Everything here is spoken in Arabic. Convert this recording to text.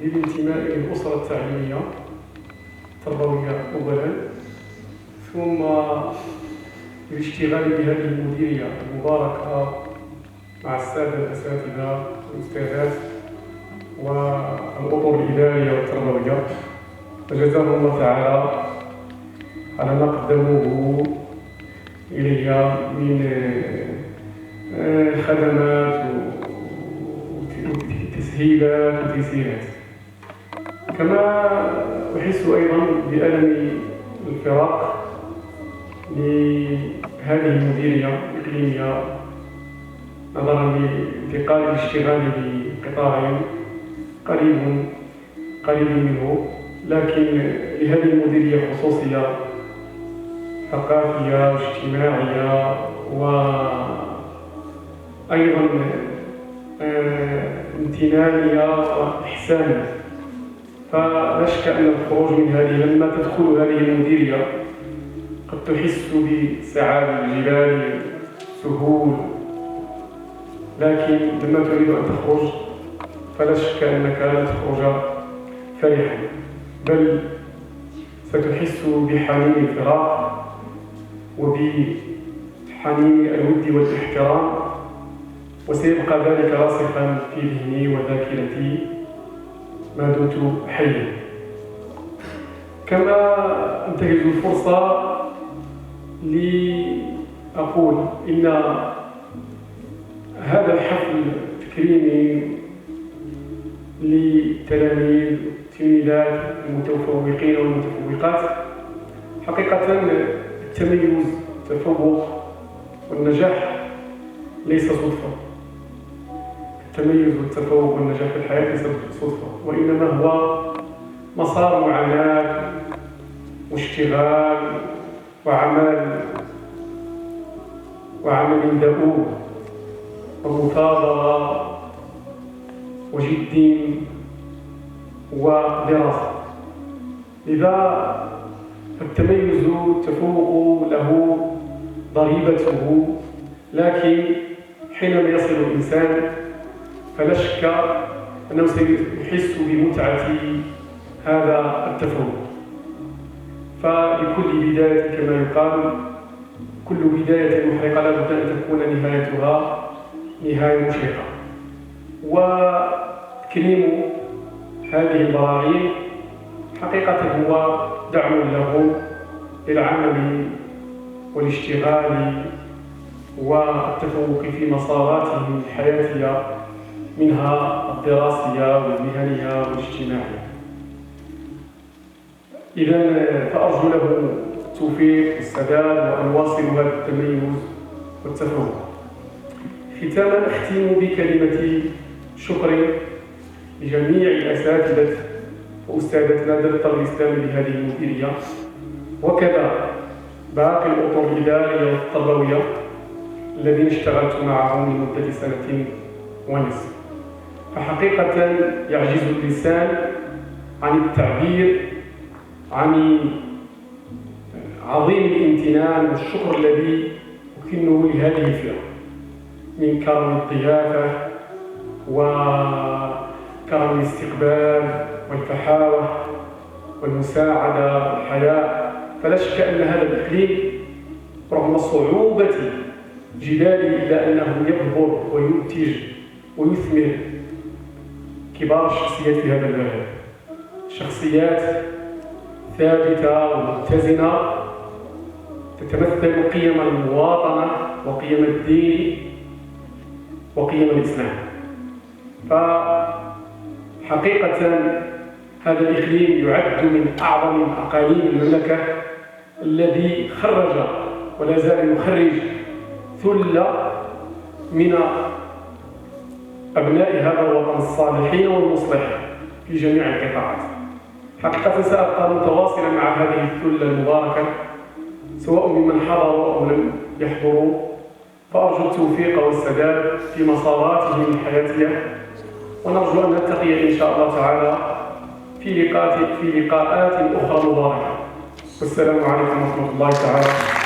للانتماء إلى الأسرة التعليمية التربوية أولا، ثم للاشتغال بهذه المديرية المباركة مع السادة الأساتذة والأستاذات والأطر الإدارية والتربوية، فجزاهم الله تعالى على ما قدموه إلي من خدمات وتسهيلات وتيسيرات. كما أحس أيضا بألم الفراق لهذه المديرية الإقليمية نظرا لانتقال الاشتغال بقطاع قريب منه، لكن لهذه المديرية خصوصية ثقافية واجتماعية وأيضا امتنانية وإحسانية. فلا شك أن الخروج من هذه، لما تدخل هذه المديرية قد تحس بسعادة الجبال سهول، لكن لما تريد أن تخرج فلا شك أنك لا تخرج فرحا، بل ستحس بحنين الفراق وبحنين الود والاحترام، وسيبقى ذلك راسخا في ذهني وذاكرتي ما دمت حيا. كما أنتهز الفرصة لأقول إن هذا الحفل التكريمي للتلاميذ والتلميذات المتفوقين والمتفوقات حقيقة التميز، التفوق والنجاح ليس صدفة. التميز والتفوق والنجاح في الحياة ليس صدفة، وإنما هو مسار معاناة واشتغال وعمل دؤوب ومثابرة وجد ودراسة. لذا التميز والتفوق له ضريبته، لكن حينما يصل الإنسان فلا شك أنه سيحس بمتعة هذا التفوق. فلكل بداية كما يقال كل بداية محرقة لا بد أن تكون نهايتها نهاية مشرقة. وتكريم هذه البراغين حقيقة هو دعم لهم للعمل والاشتغال والتفوق في مساراتهم الحياتية، منها الدراسية والمهنية والاجتماعية. إذن فأرجو لهم التوفيق والسداد وأن يواصلوا هذا التميز والتفوق. ختاما أختم بكلمة شكر لجميع الأساتذة وأستاذتنا دفتر الإسلام بهذه المديرية، وكذا باقي الأطر الإدارية والتربوية الذين اشتغلت معهم لمدة 1.5 سنة. فحقيقة يعجز اللسان عن التعبير عن عظيم الامتنان والشكر الذي أكنه لهذه الفئة من كرم الضيافة وكرم الاستقبال والفحاوة والمساعدة والحياء. فلا شك أن هذا الإقليم رغم صعوبة جداله إلا أنه يكبر وينتج ويثمر كبار الشخصيات في هذا البلد، شخصيات ثابتة ومتزنة تتمثل قيم المواطنة وقيم الدين وقيم الإسلام. فحقيقة هذا الإقليم يعد من أعظم أقاليم المملكة الذي خرج ولا زال يخرج ثلة من أبناء هذا الوطن الصالحين والمصلحين في جميع القطاعات. حقيقة سأبقى متواصلا مع هذه الثلة المباركة سواء ممن حضروا أو لم يحضروا، فأرجو التوفيق والسداد في مساراتهم الحياتية، ونرجو أن نلتقي إن شاء الله تعالى في لقاءات أخرى مباركة. والسلام عليكم ورحمة الله تعالى.